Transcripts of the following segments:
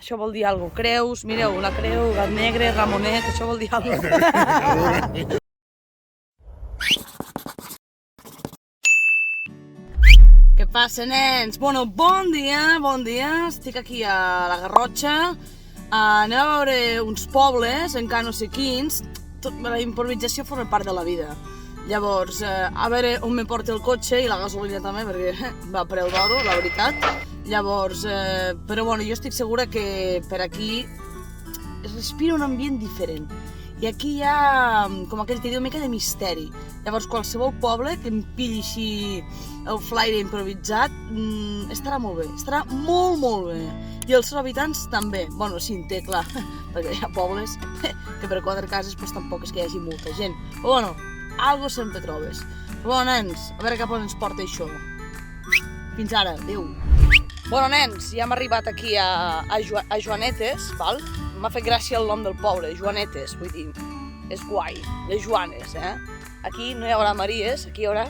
Això vol dir alguna cosa. Creus, mireu, la creu, gat negre, Ramonet, això vol dir alguna cosa. Què passa, nens? Bueno, bon dia, estic aquí a la Garrotxa. Anem a veure uns pobles, encara no sé quins. La improvisació forma part de la vida. Llavors, a veure on me porta el cotxe i la gasolina també, perquè va a preu d'oro, la veritat. Llavors, però bueno, jo estic segura que per aquí es respira un ambient diferent. I aquí hi ha, com aquell que diu, una mica de misteri. Llavors, qualsevol poble que em pilli així el flaire improvisat estarà molt bé, estarà molt, molt bé. I els seus habitants també. Bueno, sí, en té, clar, perquè hi ha pobles que per 4 cases doncs, tampoc és que hi hagi molta gent. Però bueno, algo sempre trobes. Però bueno, nens, a veure cap on ens porta això. Fins ara, adéu. Bueno, nens, ja hem arribat aquí a Joanetes, val? M'ha fet gràcia el nom del poble, Joanetes, vull dir, és guai, les Joanes, eh? Aquí no hi haurà Maries, aquí hi haurà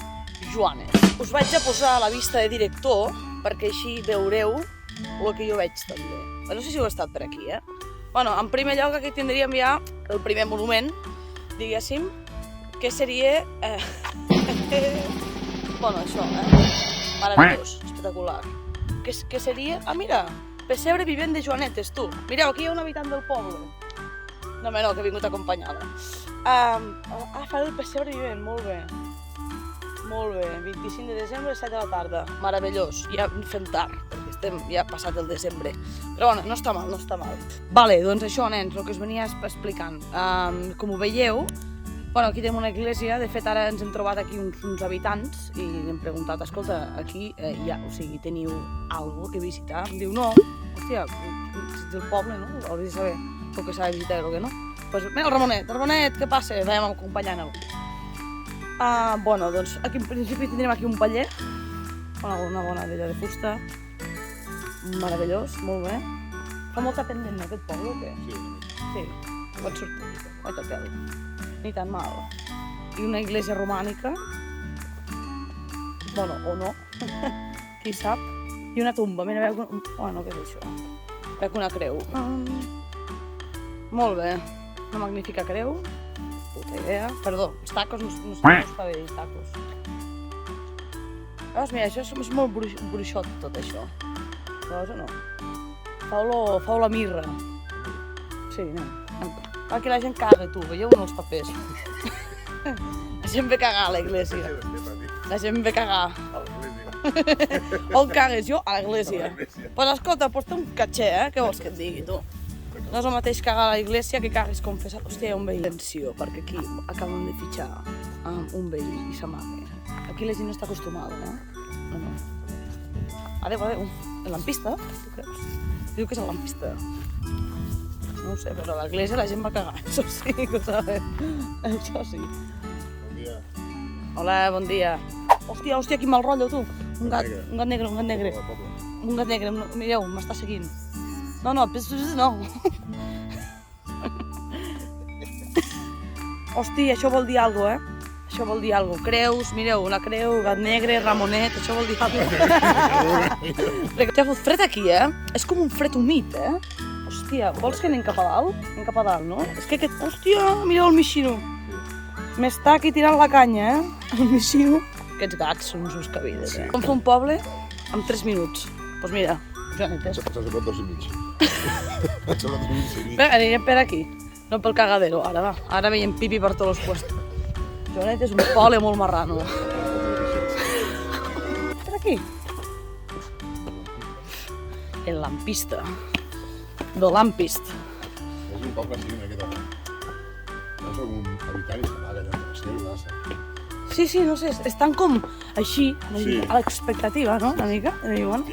Joanes. Us vaig a posar a la vista de director, perquè així veureu el que jo veig també. No sé si heu estat per aquí, eh? Bueno, en primer lloc aquí tindríem ja el primer monument, diguéssim, que seria... bueno, això, meravellós, espectacular. Que seria... Ah, mira, pessebre vivent de Joanetes, tu. Mireu, aquí hi ha un habitant del poble. No, que he vingut acompanyada. Faré el pessebre vivent, molt bé. Molt bé, 25 de desembre, 7 de la tarda. Meravellós, ja fem tard, perquè ja ha passat el desembre. Però bueno, no està mal, no està mal. Vale, doncs això, nens, el que us venia explicant. Com ho veieu, bueno, aquí tenim una església, de fet ara ens hem trobat aquí uns habitants i hem preguntat, escolta, aquí o sigui, teniu alguna cosa que visitar? Em diu, no, hòstia, ets del poble, no? Hauries de saber el que s'ha de visitar i el que no. Doncs mira el Ramonet, què passa? Vam acompanyant-lo. Bueno, doncs aquí en principi tindrem aquí un paller, una bona vella de fusta, meravellós, molt bé. Fa molta pendent, no, aquest poble, o què? Sí, pot sortir, oi totel. Ni tan mal. I una església romànica, bueno, o no, qui sap, i una tomba, mira, veu, bueno, què és això? Veig una creu. Molt bé, una magnífica creu, puta idea, perdó, els tacos no està bé dir tacos. Veus, mira, això és molt bruixot tot això, veus o no? Fa olor a mirra. Sí, no. Aquí la gent caga, tu, veieu els papers. La gent ve cagar a l'església. La gent ve cagar. On cagues jo? A l'església. Pues escolta, té un caché, què vols que et digui, tu? No és el mateix cagar a l'església que cagues confessar. Hòstia, hi ha un veí. Atenció, perquè aquí acaben de fitxar un veí i s'amaga. Aquí la gent no està acostumada, eh? No. Adéu. El lampista, tu creus? Diu que és el lampista. No ho sé, però a l'església la gent va cagar, això sí, que ho sabem. Això sí. Bon dia. Hola, bon dia. Hòstia, quin mal rotllo, tu. Un gat negre. Un gat negre, mireu, m'està seguint. No, no. Hòstia, això vol dir alguna cosa, Això vol dir alguna cosa. Creus, mireu, la creu, gat negre, Ramonet, això vol dir alguna cosa. Ja ha fot fred aquí, És com un fred humit, Hòstia, vols que anem cap a dalt? Anem cap a dalt, no? És que aquest... Hòstia, mireu el Mixino. M'està aquí tirant la canya, el Mixino. Aquests gats són uns cavides, Com fer un poble en 3 minuts. Doncs mira, Joanetes. S'ha semblat 2 i mig. S'ha semblat 2 i mig. Anirem per aquí, no pel cagadero, ara va. Ara veiem pipi per tots els puestos. Joanetes és un poble molt marrano. Per aquí. El lampista. The Lampist. És un poble així, aquest home. No és algun habitant i s'amaga allà de la seva. Sí, no sé, estan com així, a l'expectativa, no? Una mica, de dir, bueno.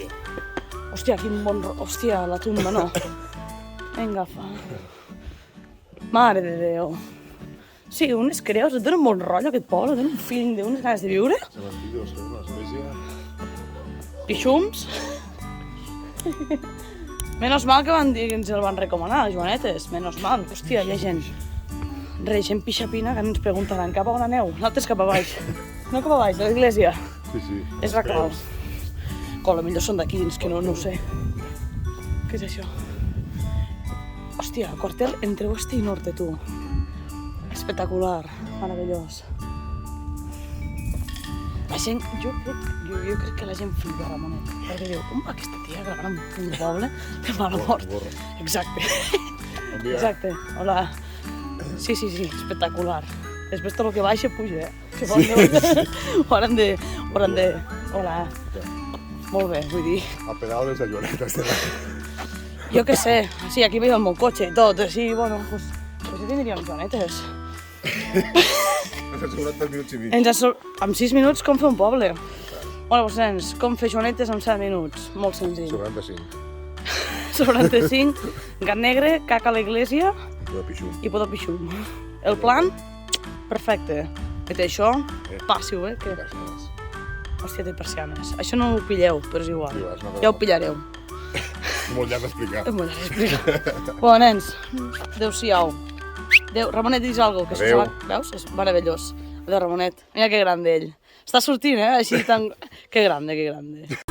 Hòstia, quin bon... Hòstia, la tumba, no. Vinga, fa. Mare de Déu. Sí, unes creus, et dona un bon rotllo aquest poble, et dona un feeling d'unes ganes de viure. Cementiris, l'església... Pixums. Menos mal que van dir que ens el van recomanar, Joanetes, menos mal. Hòstia, hi ha gent gent pixapina que ens preguntaran cap a on aneu, nosaltres cap a baix. No cap a baix, a l'església. Sí. És la clau. Com, potser són d'aquí, que no ho sé. Què és això? Hòstia, quartel entre oeste i norte, tu. Espectacular, meravellós. La gent, jo crec que la gent flipa, Ramonet, perquè diu, com va aquesta tia gravant en un poble de mala mort? Exacte. Bon dia. Exacte, hola. Sí, espectacular. Després tot el que baixa puja, Ho hauran de... Hola. Molt bé, vull dir... A pedal les avionetes de la... Jo què sé, sí, aquí veig el meu cotxe i tot, així, bueno, doncs ja tindríem joanetes. Ens ha assegurat 3 minuts i mig. Amb 6 minuts com fer un poble. Bueno, doncs nens, com fer joanetes amb 7 minuts, molt senzill. 95. 95, gat negre, caca a l'església De pixum. i pot pixum. El plan, perfecte. I això, passi-ho, que... Hòstia, té persianes. Això no ho pilleu, però és igual. Ja ho pillareu. Molt llarg d'explicar. És molt llarg d'explicar. Bueno, nens, adéu-siau. Adéu, Ramonet, digues alguna cosa. Adéu. Veus? És meravellós. Adéu, Ramonet. Mira que gran ell. Està sortint, Així tan... Que grande, que grande.